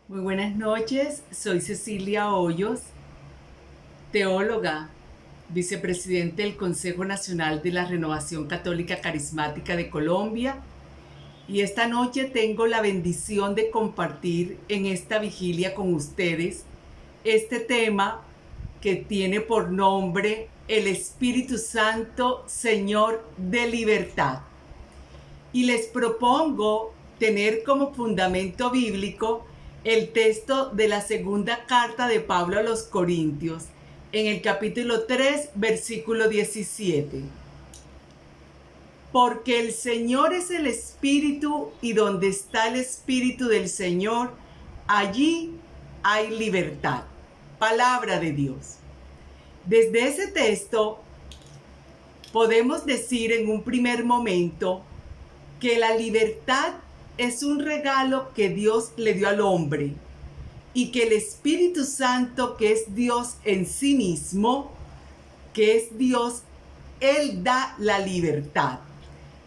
Muy buenas noches, soy Cecilia Hoyos, teóloga, vicepresidente del Consejo Nacional de la Renovación Católica Carismática de Colombia, y esta noche tengo la bendición de compartir en esta vigilia con ustedes este tema que tiene por nombre el Espíritu Santo, Señor de libertad. Y les propongo tener como fundamento bíblico el texto de la segunda carta de Pablo a los Corintios, en el capítulo 3, versículo 17. Porque el Señor es el Espíritu, y donde está el Espíritu del Señor, allí hay libertad. Palabra de Dios. Desde ese texto podemos decir en un primer momento que la libertad es un regalo que Dios le dio al hombre y que el Espíritu Santo, que es Dios en sí mismo, que es Dios, Él da la libertad.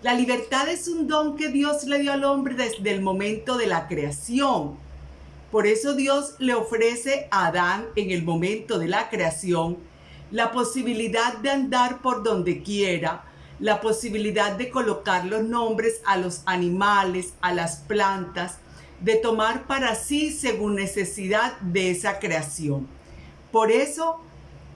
La libertad es un don que Dios le dio al hombre desde el momento de la creación. Por eso Dios le ofrece a Adán en el momento de la creación la posibilidad de andar por donde quiera, la posibilidad de colocar los nombres a los animales, a las plantas, de tomar para sí según necesidad de esa creación. Por eso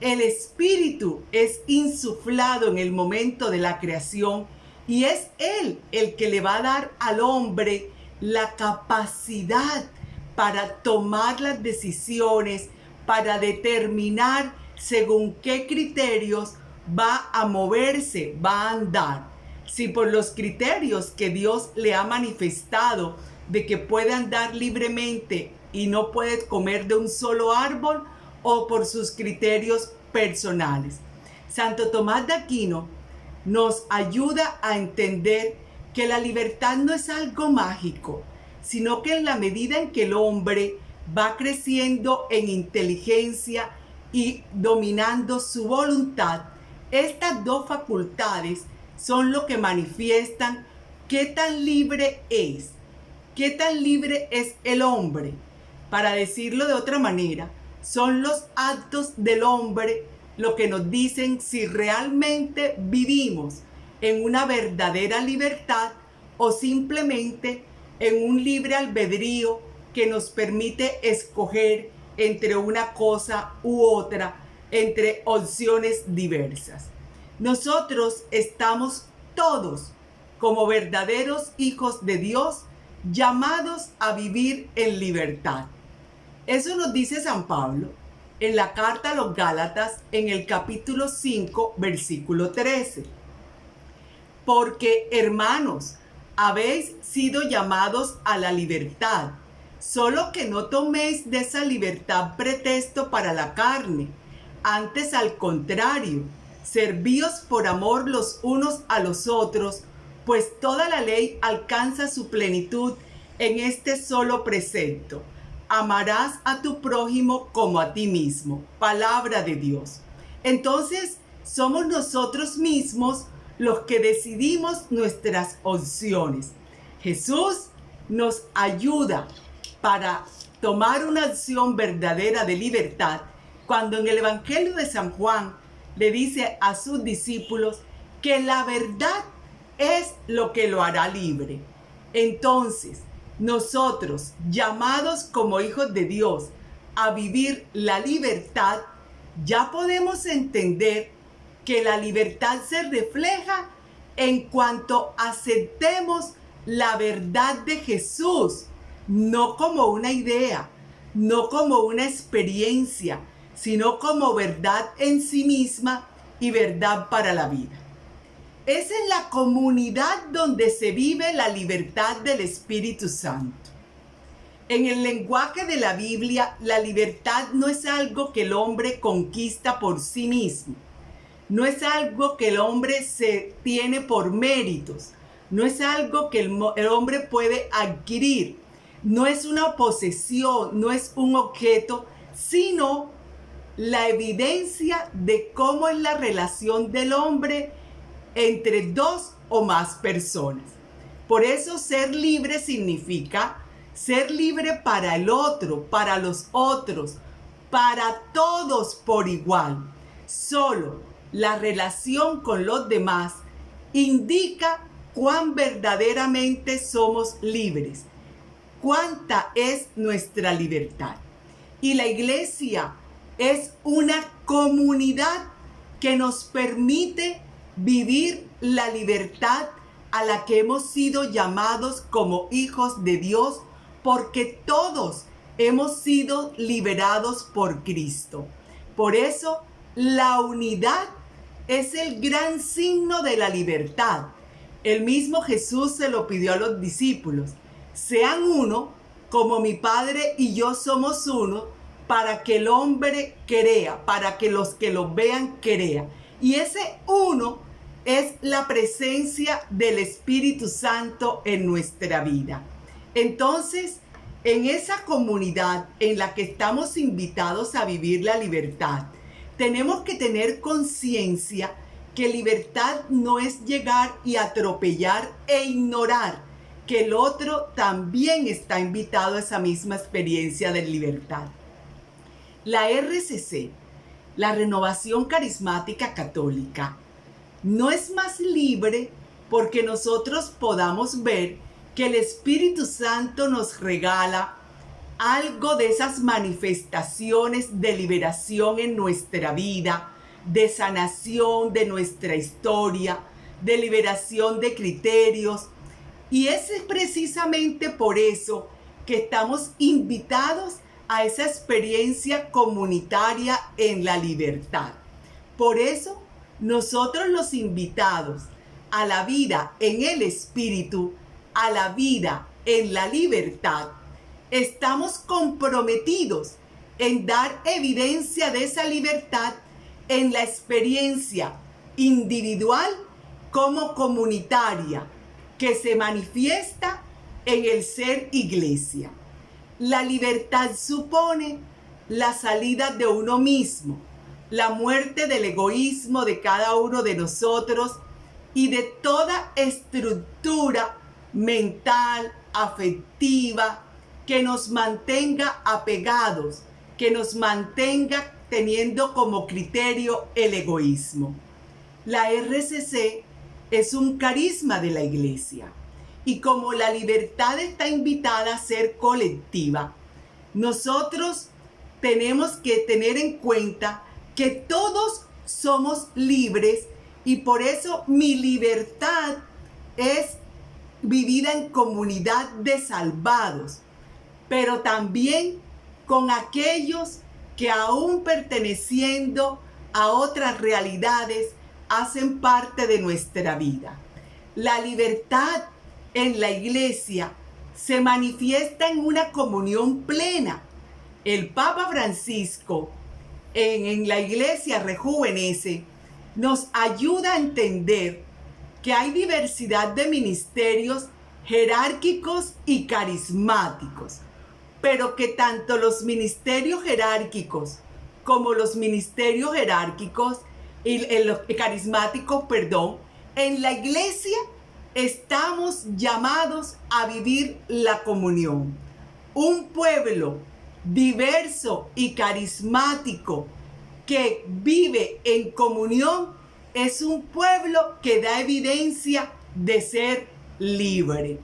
el Espíritu es insuflado en el momento de la creación y es Él el que le va a dar al hombre la capacidad para tomar las decisiones, para determinar según qué criterios va a moverse, va a andar. Si por los criterios que Dios le ha manifestado de que puede andar libremente y no puede comer de un solo árbol, o por sus criterios personales. Santo Tomás de Aquino nos ayuda a entender que la libertad no es algo mágico, sino que en la medida en que el hombre va creciendo en inteligencia y dominando su voluntad, estas dos facultades son lo que manifiestan qué tan libre es, qué tan libre es el hombre. Para decirlo de otra manera, son los actos del hombre lo que nos dicen si realmente vivimos en una verdadera libertad o simplemente en un libre albedrío que nos permite escoger entre una cosa u otra, entre opciones diversas. Nosotros estamos todos como verdaderos hijos de Dios, llamados a vivir en libertad. Eso nos dice San Pablo en la carta a los Gálatas en el capítulo 5, versículo 13. Porque, hermanos, habéis sido llamados a la libertad, solo que no toméis de esa libertad pretexto para la carne. Antes, al contrario, servíos por amor los unos a los otros, pues toda la ley alcanza su plenitud en este solo precepto: amarás a tu prójimo como a ti mismo. Palabra de Dios. Entonces, somos nosotros mismos los que decidimos nuestras opciones. Jesús nos ayuda para tomar una acción verdadera de libertad cuando en el Evangelio de San Juan le dice a sus discípulos que la verdad es lo que lo hará libre. Entonces, nosotros, llamados como hijos de Dios a vivir la libertad, ya podemos entender que la libertad se refleja en cuanto aceptemos la verdad de Jesús, no como una idea, no como una experiencia, sino como verdad en sí misma y verdad para la vida. Es en la comunidad donde se vive la libertad del Espíritu Santo. En el lenguaje de la Biblia, la libertad no es algo que el hombre conquista por sí mismo. No es algo que el hombre se tiene por méritos. No es algo que el hombre puede adquirir. No es una posesión, no es un objeto, sino la evidencia de cómo es la relación del hombre entre dos o más personas. Por eso ser libre significa ser libre para el otro, para los otros, para todos por igual. Solo la relación con los demás indica cuán verdaderamente somos libres, cuánta es nuestra libertad. Y la iglesia es una comunidad que nos permite vivir la libertad a la que hemos sido llamados como hijos de Dios, porque todos hemos sido liberados por Cristo. Por eso, la unidad es el gran signo de la libertad. El mismo Jesús se lo pidió a los discípulos: sean uno, como mi Padre y yo somos uno, para que el hombre crea, para que los que lo vean crean. Y ese uno es la presencia del Espíritu Santo en nuestra vida. Entonces, en esa comunidad en la que estamos invitados a vivir la libertad, tenemos que tener conciencia que libertad no es llegar y atropellar e ignorar que el otro también está invitado a esa misma experiencia de libertad. La RCC, la Renovación Carismática Católica, no es más libre porque nosotros podamos ver que el Espíritu Santo nos regala algo de esas manifestaciones de liberación en nuestra vida, de sanación de nuestra historia, de liberación de criterios. Y es precisamente por eso que estamos invitados a esa experiencia comunitaria en la libertad. Por eso, nosotros los invitados a la vida en el Espíritu, a la vida en la libertad, estamos comprometidos en dar evidencia de esa libertad en la experiencia individual como comunitaria que se manifiesta en el ser iglesia. La libertad supone la salida de uno mismo, la muerte del egoísmo de cada uno de nosotros y de toda estructura mental, afectiva, que nos mantenga apegados, que nos mantenga teniendo como criterio el egoísmo. La RCC es un carisma de la iglesia y como la libertad está invitada a ser colectiva, nosotros tenemos que tener en cuenta que todos somos libres y por eso mi libertad es vivida en comunidad de salvados, pero también con aquellos que aún perteneciendo a otras realidades hacen parte de nuestra vida. La libertad en la iglesia se manifiesta en una comunión plena. El Papa Francisco en la iglesia Rejuvenece nos ayuda a entender que hay diversidad de ministerios jerárquicos y carismáticos, pero que tanto los ministerios jerárquicos como los ministerios jerárquicos y los carismáticos, en la iglesia estamos llamados a vivir la comunión. Un pueblo diverso y carismático que vive en comunión es un pueblo que da evidencia de ser libre.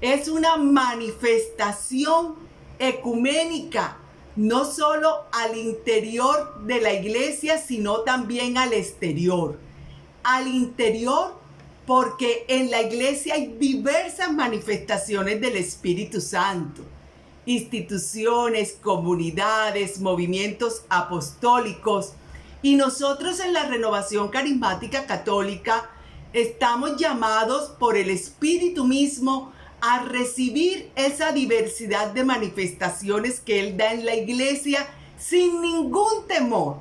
Es una manifestación ecuménica, no solo al interior de la iglesia, sino también al exterior. Al interior, porque en la iglesia hay diversas manifestaciones del Espíritu Santo. Instituciones, comunidades, movimientos apostólicos. Y nosotros en la Renovación Carismática Católica estamos llamados por el Espíritu mismo a recibir esa diversidad de manifestaciones que Él da en la iglesia sin ningún temor.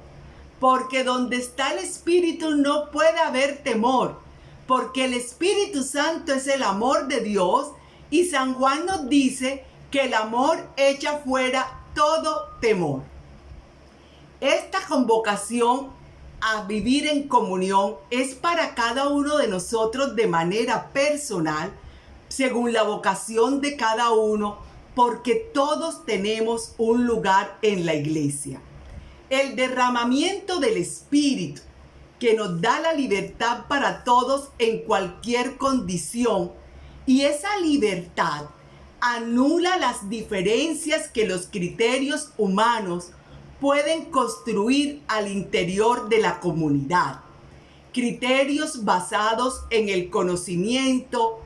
Porque donde está el Espíritu no puede haber temor, porque el Espíritu Santo es el amor de Dios y San Juan nos dice que el amor echa fuera todo temor. Esta convocación a vivir en comunión es para cada uno de nosotros de manera personal, según la vocación de cada uno, porque todos tenemos un lugar en la iglesia. El derramamiento del Espíritu, que nos da la libertad para todos en cualquier condición, y esa libertad anula las diferencias que los criterios humanos pueden construir al interior de la comunidad. Criterios basados en el conocimiento,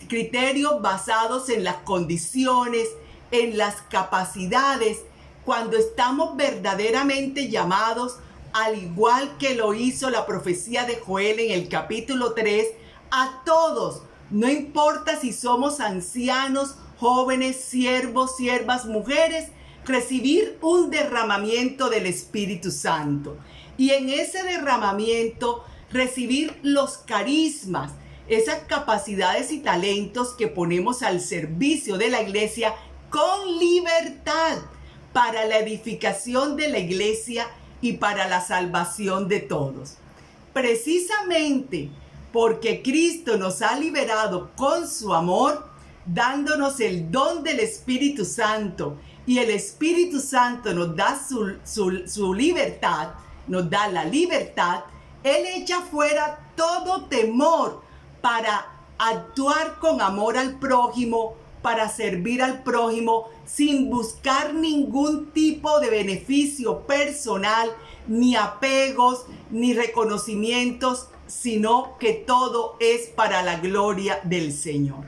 criterios basados en las condiciones, en las capacidades, cuando estamos verdaderamente llamados, al igual que lo hizo la profecía de Joel en el capítulo 3, a todos, no importa si somos ancianos, jóvenes, siervos, siervas, mujeres, recibir un derramamiento del Espíritu Santo. Y en ese derramamiento recibir los carismas, esas capacidades y talentos que ponemos al servicio de la iglesia con libertad para la edificación de la iglesia y para la salvación de todos. Precisamente porque Cristo nos ha liberado con su amor, dándonos el don del Espíritu Santo, y el Espíritu Santo nos da su libertad, nos da la libertad. Él echa fuera todo temor para actuar con amor al prójimo, para servir al prójimo, sin buscar ningún tipo de beneficio personal, ni apegos, ni reconocimientos, sino que todo es para la gloria del Señor.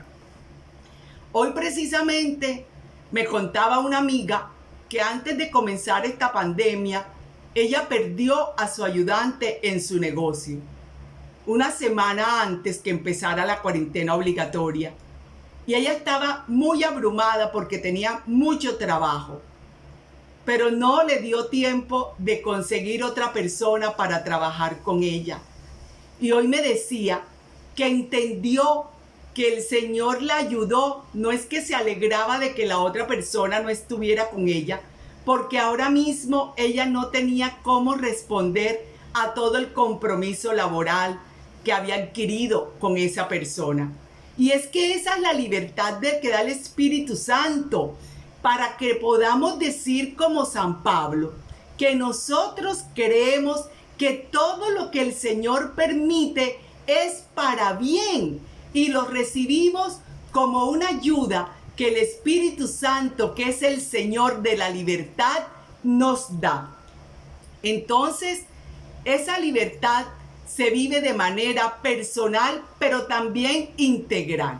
Hoy precisamente me contaba una amiga que antes de comenzar esta pandemia, ella perdió a su ayudante en su negocio, una semana antes que empezara la cuarentena obligatoria. Y ella estaba muy abrumada porque tenía mucho trabajo, pero no le dio tiempo de conseguir otra persona para trabajar con ella. Y hoy me decía que entendió que el Señor la ayudó, no es que se alegraba de que la otra persona no estuviera con ella, porque ahora mismo ella no tenía cómo responder a todo el compromiso laboral que había adquirido con esa persona. Y es que esa es la libertad que da el Espíritu Santo, para que podamos decir como San Pablo, que nosotros creemos que todo lo que el Señor permite es para bien, y lo recibimos como una ayuda que el Espíritu Santo, que es el Señor de la libertad, nos da. Entonces, esa libertad se vive de manera personal, pero también integral.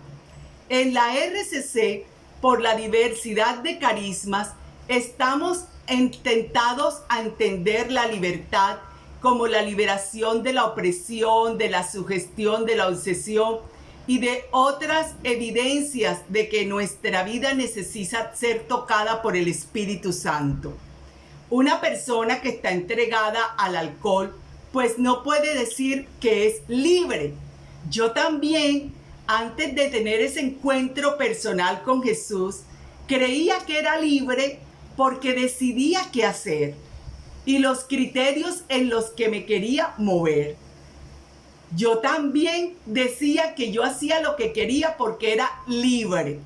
En la RCC, por la diversidad de carismas, estamos tentados a entender la libertad como la liberación de la opresión, de la sugestión, de la obsesión y de otras evidencias de que nuestra vida necesita ser tocada por el Espíritu Santo. Una persona que está entregada al alcohol, pues no puede decir que es libre. Yo también, antes de tener ese encuentro personal con Jesús, creía que era libre porque decidía qué hacer y los criterios en los que me quería mover. Yo también decía que yo hacía lo que quería porque era libre.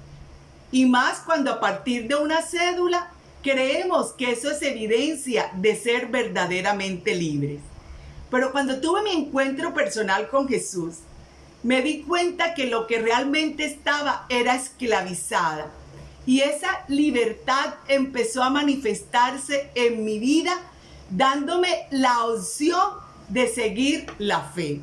Y más cuando a partir de una cédula creemos que eso es evidencia de ser verdaderamente libres. Pero cuando tuve mi encuentro personal con Jesús, me di cuenta que lo que realmente estaba era esclavizada. Y esa libertad empezó a manifestarse en mi vida, dándome la opción de seguir la fe.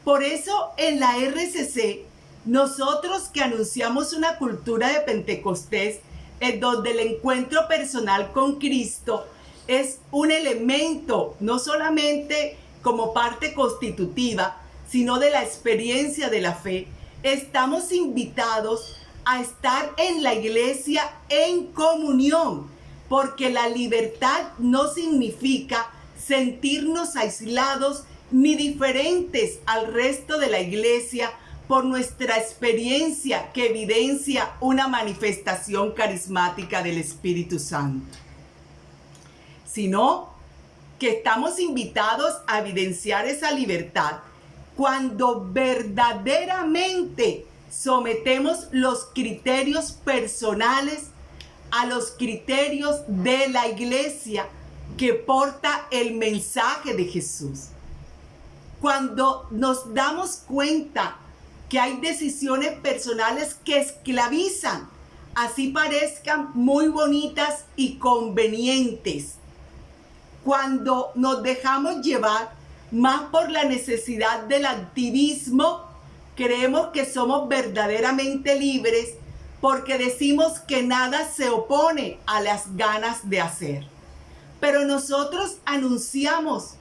Por eso en la RCC, nosotros que anunciamos una cultura de Pentecostés, en donde el encuentro personal con Cristo es un elemento, no solamente como parte constitutiva, sino de la experiencia de la fe, estamos invitados a estar en la iglesia en comunión, porque la libertad no significa sentirnos aislados ni diferentes al resto de la iglesia por nuestra experiencia que evidencia una manifestación carismática del Espíritu Santo, sino que estamos invitados a evidenciar esa libertad cuando verdaderamente sometemos los criterios personales a los criterios de la iglesia que porta el mensaje de Jesús. Cuando nos damos cuenta que hay decisiones personales que esclavizan, así parezcan muy bonitas y convenientes, cuando nos dejamos llevar más por la necesidad del activismo, creemos que somos verdaderamente libres porque decimos que nada se opone a las ganas de hacer. Pero nosotros anunciamos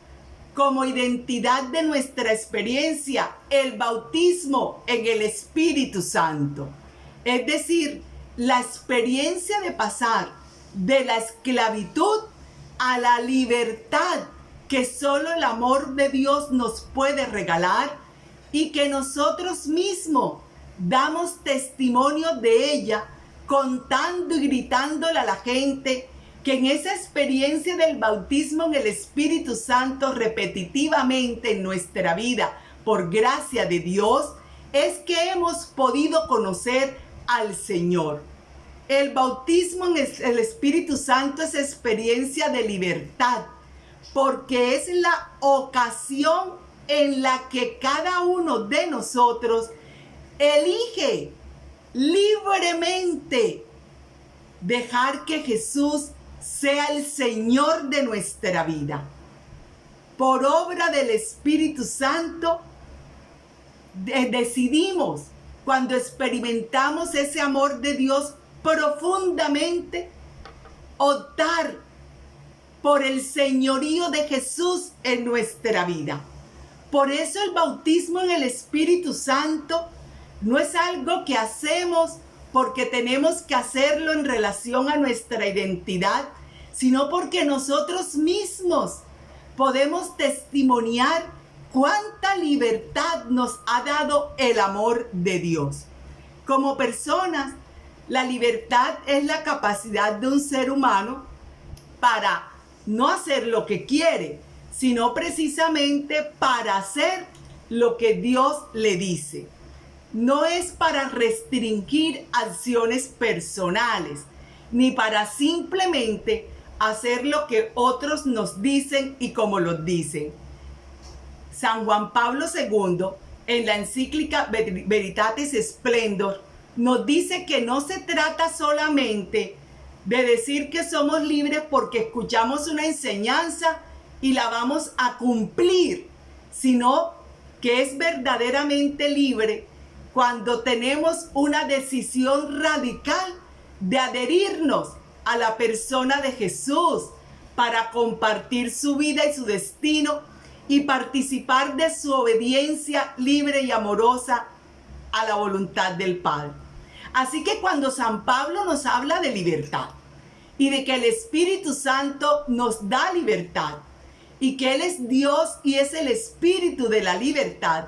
como identidad de nuestra experiencia el bautismo en el Espíritu Santo. Es decir, la experiencia de pasar de la esclavitud a la libertad que solo el amor de Dios nos puede regalar y que nosotros mismos damos testimonio de ella, contando y gritándole a la gente que en esa experiencia del bautismo en el Espíritu Santo repetitivamente en nuestra vida, por gracia de Dios, es que hemos podido conocer al Señor. El bautismo en el Espíritu Santo es experiencia de libertad, porque es la ocasión en la que cada uno de nosotros elige libremente dejar que Jesús sea el Señor de nuestra vida. Por obra del Espíritu Santo, decidimos, cuando experimentamos ese amor de Dios profundamente, optar por el señorío de Jesús en nuestra vida. Por eso el bautismo en el Espíritu Santo no es algo que hacemos porque tenemos que hacerlo en relación a nuestra identidad, sino porque nosotros mismos podemos testimoniar cuánta libertad nos ha dado el amor de Dios. Como personas, la libertad es la capacidad de un ser humano para no hacer lo que quiere, sino precisamente para hacer lo que Dios le dice. No es para restringir acciones personales, ni para simplemente hacer lo que otros nos dicen y como los dicen. San Juan Pablo II, en la encíclica Veritatis Splendor, nos dice que no se trata solamente de decir que somos libres porque escuchamos una enseñanza y la vamos a cumplir, sino que es verdaderamente libre cuando tenemos una decisión radical de adherirnos a la persona de Jesús para compartir su vida y su destino y participar de su obediencia libre y amorosa a la voluntad del Padre. Así que cuando San Pablo nos habla de libertad y de que el Espíritu Santo nos da libertad y que Él es Dios y es el Espíritu de la libertad,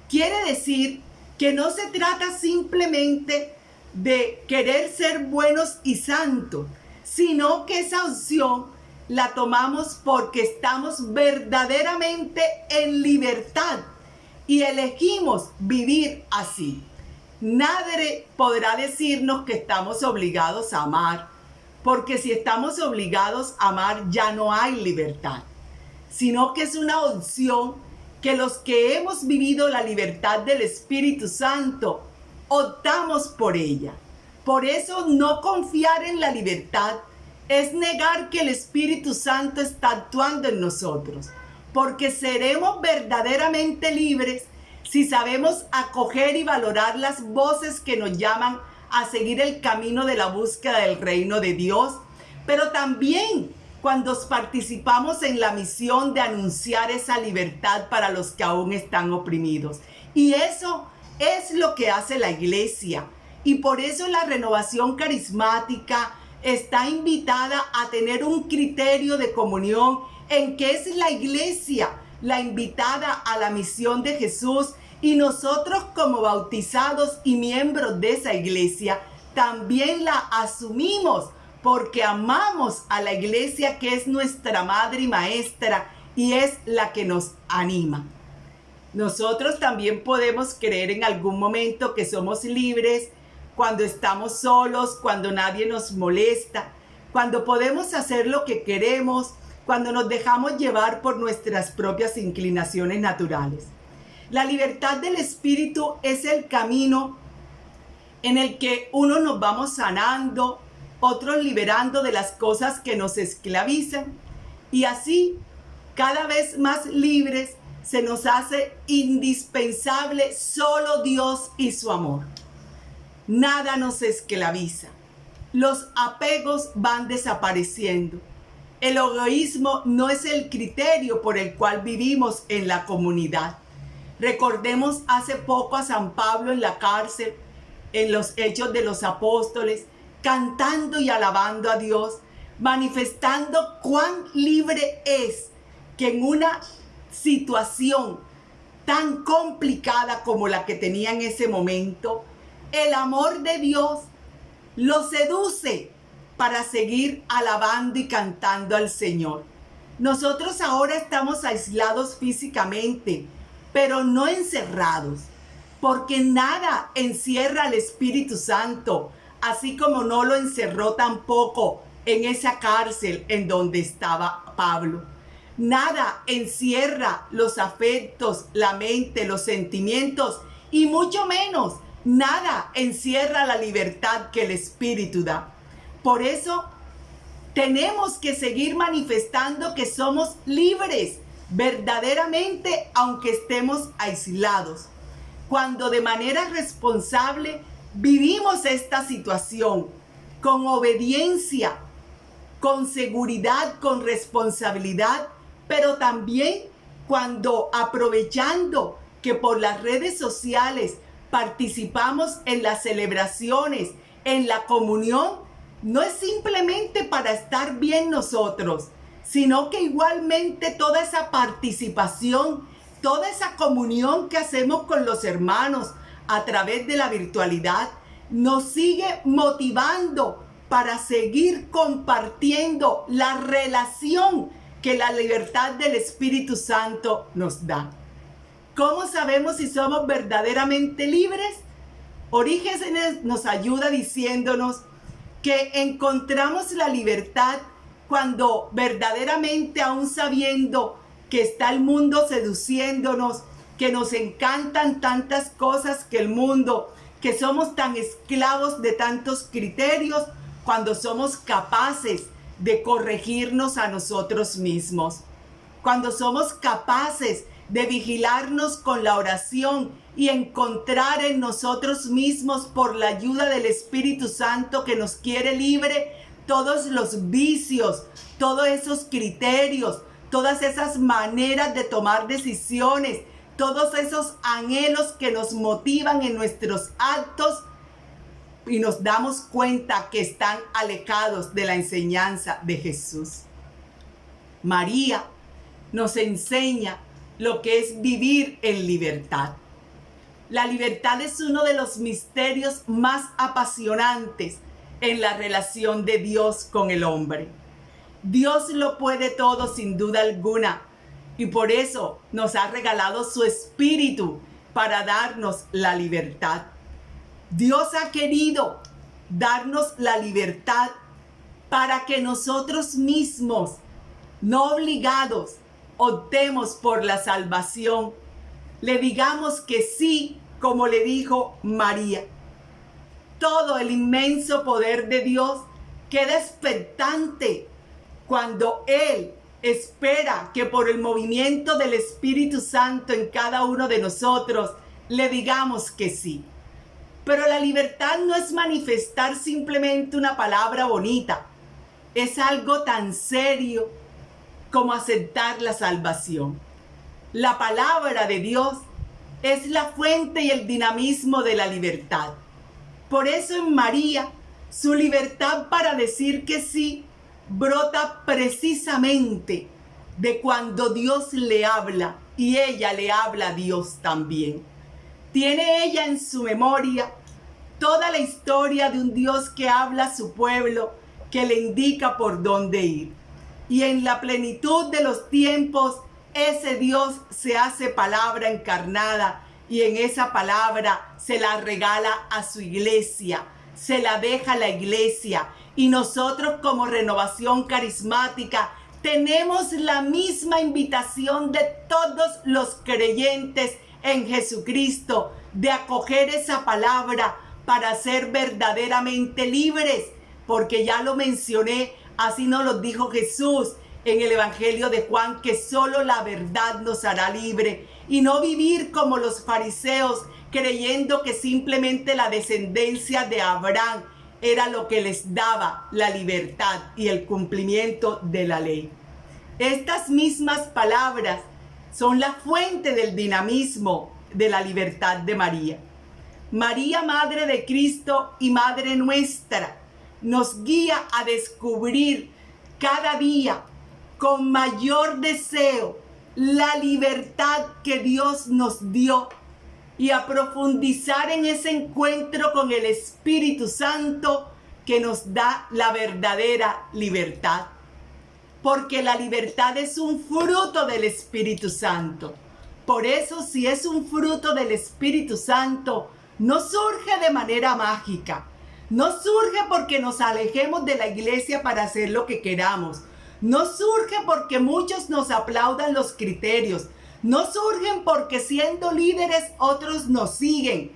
quiere decir que no se trata simplemente de querer ser buenos y santos, sino que esa opción la tomamos porque estamos verdaderamente en libertad y elegimos vivir así. Nadie podrá decirnos que estamos obligados a amar, porque si estamos obligados a amar ya no hay libertad, sino que es una opción que los que hemos vivido la libertad del Espíritu Santo optamos por ella. Por eso no confiar en la libertad es negar que el Espíritu Santo está actuando en nosotros, porque seremos verdaderamente libres si sabemos acoger y valorar las voces que nos llaman a seguir el camino de la búsqueda del reino de Dios, pero también cuando participamos en la misión de anunciar esa libertad para los que aún están oprimidos. Y eso es lo que hace la iglesia. Y por eso la renovación carismática está invitada a tener un criterio de comunión en que es la iglesia la invitada a la misión de Jesús, y nosotros como bautizados y miembros de esa iglesia también la asumimos porque amamos a la iglesia, que es nuestra madre y maestra y es la que nos anima. Nosotros también podemos creer en algún momento que somos libres cuando estamos solos, cuando nadie nos molesta, cuando podemos hacer lo que queremos, cuando nos dejamos llevar por nuestras propias inclinaciones naturales. La libertad del espíritu es el camino en el que unos nos vamos sanando, otros liberando de las cosas que nos esclavizan, y así, cada vez más libres, se nos hace indispensable solo Dios y su amor. Nada nos esclaviza. Los apegos van desapareciendo. El egoísmo no es el criterio por el cual vivimos en la comunidad. Recordemos hace poco a San Pablo en la cárcel, en los Hechos de los Apóstoles, cantando y alabando a Dios, manifestando cuán libre es que en una situación tan complicada como la que tenía en ese momento, el amor de Dios lo seduce para seguir alabando y cantando al Señor. Nosotros ahora estamos aislados físicamente, pero no encerrados, porque nada encierra al Espíritu Santo, así como no lo encerró tampoco en esa cárcel en donde estaba Pablo. Nada encierra los afectos, la mente, los sentimientos, y mucho menos nada encierra la libertad que el Espíritu da. Por eso tenemos que seguir manifestando que somos libres verdaderamente, aunque estemos aislados. Cuando de manera responsable vivimos esta situación con obediencia, con seguridad, con responsabilidad, pero también cuando aprovechando que por las redes sociales participamos en las celebraciones, en la comunión, no es simplemente para estar bien nosotros, sino que igualmente toda esa participación, toda esa comunión que hacemos con los hermanos a través de la virtualidad, nos sigue motivando para seguir compartiendo la relación que la libertad del Espíritu Santo nos da. ¿Cómo sabemos si somos verdaderamente libres? Orígenes nos ayuda diciéndonos que encontramos la libertad cuando verdaderamente, aún sabiendo que está el mundo seduciéndonos, que nos encantan tantas cosas que el mundo, que somos tan esclavos de tantos criterios, cuando somos capaces de corregirnos a nosotros mismos, cuando somos capaces de vigilarnos con la oración y encontrar en nosotros mismos, por la ayuda del Espíritu Santo que nos quiere libre, todos los vicios, todos esos criterios, todas esas maneras de tomar decisiones, todos esos anhelos que nos motivan en nuestros actos, y nos damos cuenta que están alejados de la enseñanza de Jesús. María nos enseña lo que es vivir en libertad. La libertad es uno de los misterios más apasionantes en la relación de Dios con el hombre. Dios lo puede todo sin duda alguna, y por eso nos ha regalado su Espíritu para darnos la libertad. Dios ha querido darnos la libertad para que nosotros mismos, no obligados, optemos por la salvación. Le digamos que sí, como le dijo María. Todo el inmenso poder de Dios queda expectante cuando Él espera que por el movimiento del Espíritu Santo en cada uno de nosotros le digamos que sí. Pero la libertad no es manifestar simplemente una palabra bonita. Es algo tan serio como aceptar la salvación. La palabra de Dios es la fuente y el dinamismo de la libertad. Por eso en María, su libertad para decir que sí brota precisamente de cuando Dios le habla y ella le habla a Dios también. Tiene ella en su memoria toda la historia de un Dios que habla a su pueblo, que le indica por dónde ir. Y en la plenitud de los tiempos, ese Dios se hace palabra encarnada y en esa palabra se la regala a su iglesia, se la deja a la iglesia. Y nosotros como Renovación Carismática tenemos la misma invitación de todos los creyentes en Jesucristo de acoger esa palabra para ser verdaderamente libres, porque ya lo mencioné, así nos lo dijo Jesús en el Evangelio de Juan, que solo la verdad nos hará libre, y no vivir como los fariseos, creyendo que simplemente la descendencia de Abraham era lo que les daba la libertad y el cumplimiento de la ley. Estas mismas palabras son la fuente del dinamismo de la libertad de María. María, Madre de Cristo y Madre nuestra, nos guía a descubrir cada día con mayor deseo la libertad que Dios nos dio y a profundizar en ese encuentro con el Espíritu Santo que nos da la verdadera libertad. Porque la libertad es un fruto del Espíritu Santo. Por eso, si es un fruto del Espíritu Santo, no surge de manera mágica. No surge porque nos alejemos de la iglesia para hacer lo que queramos. No surge porque muchos nos aplaudan los criterios. No surgen porque siendo líderes otros nos siguen.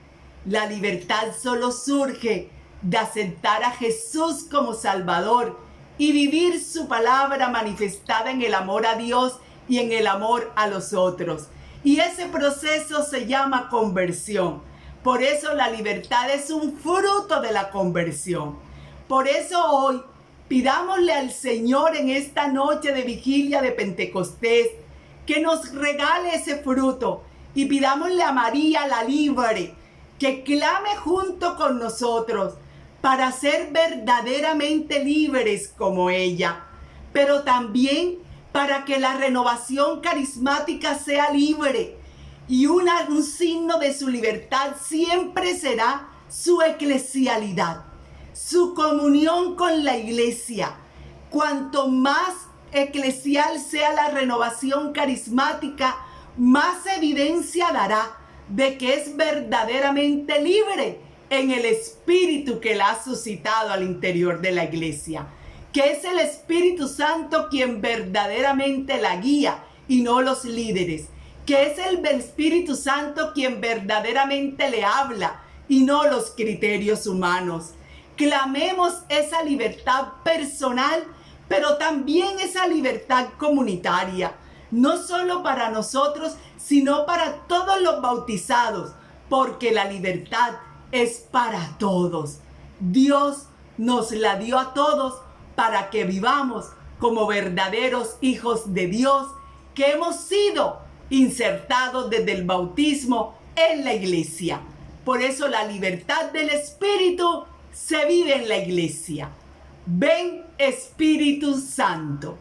La libertad solo surge de aceptar a Jesús como Salvador y vivir su palabra manifestada en el amor a Dios y en el amor a los otros. Y ese proceso se llama conversión. Por eso la libertad es un fruto de la conversión. Por eso hoy pidámosle al Señor en esta noche de vigilia de Pentecostés que nos regale ese fruto, y pidámosle a María la libre que clame junto con nosotros para ser verdaderamente libres como ella, pero también para que la Renovación Carismática sea libre, y un signo de su libertad siempre será su eclesialidad, su comunión con la iglesia. Cuanto más eclesial sea la Renovación Carismática, más evidencia dará de que es verdaderamente libre en el Espíritu que la ha suscitado al interior de la iglesia, que es el Espíritu Santo quien verdaderamente la guía y no los líderes, que es el Espíritu Santo quien verdaderamente le habla y no los criterios humanos. Clamemos esa libertad personal, pero también esa libertad comunitaria, no solo para nosotros, sino para todos los bautizados, porque la libertad es para todos. Dios nos la dio a todos para que vivamos como verdaderos hijos de Dios, que hemos sido insertados desde el bautismo en la iglesia. Por eso la libertad del Espíritu se vive en la iglesia. Ven, Espíritu Santo.